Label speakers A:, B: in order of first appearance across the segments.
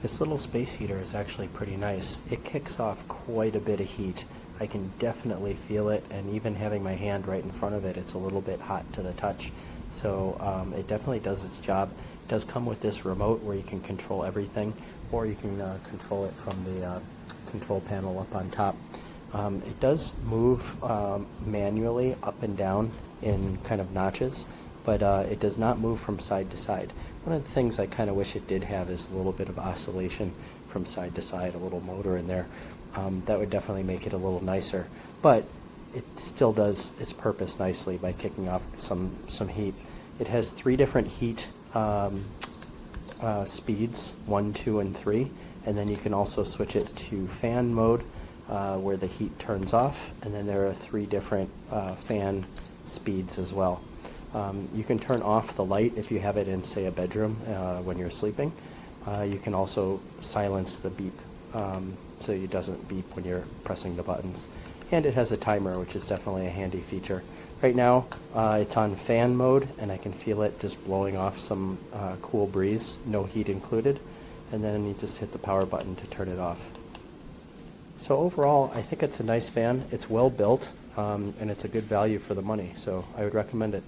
A: This little space heater is actually pretty nice. It kicks off quite a bit of heat. I can definitely feel it, and even having my hand right in front of it, it's a little bit hot to the touch. So it definitely does its job. It does come with this remote where you can control everything, or you can control it from the control panel up on top. It does move manually up and down in kind of notches, but it does not move from side to side. One of the things I kind of wish it did have is a little bit of oscillation from side to side, a little motor in there. That would definitely make it a little nicer, but it still does its purpose nicely by kicking off some heat. It has 3 different heat speeds, 1, 2, and 3, and then you can also switch it to fan mode where the heat turns off, and then there are 3 different fan speeds as well. You can turn off the light if you have it in, say, a bedroom when you're sleeping. You can also silence the beep so it doesn't beep when you're pressing the buttons. And it has a timer, which is definitely a handy feature. Right now, it's on fan mode, and I can feel it just blowing off some cool breeze, no heat included. And then you just hit the power button to turn it off. So overall, I think it's a nice fan. It's well built, and it's a good value for the money, so I would recommend it.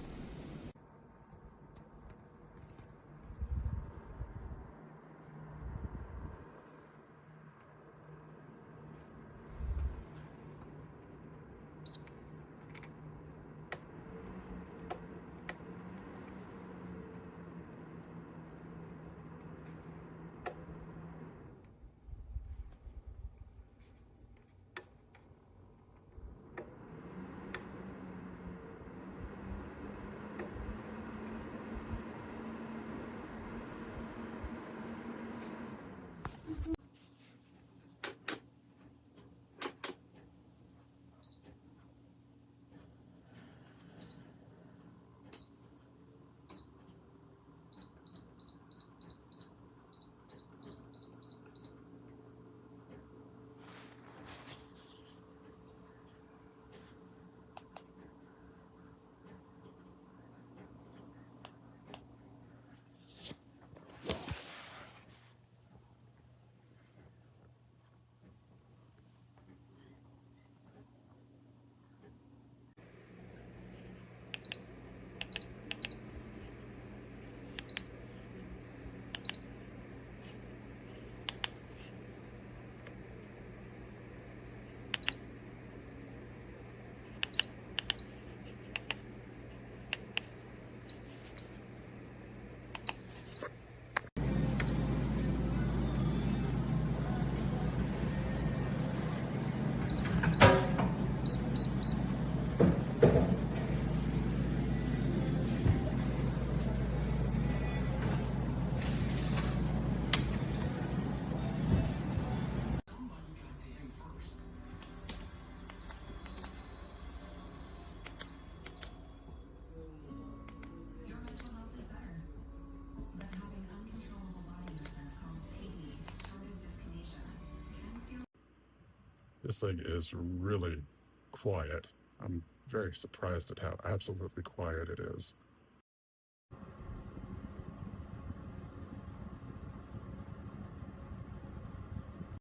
B: This thing is really quiet. I'm very surprised at how absolutely quiet it is.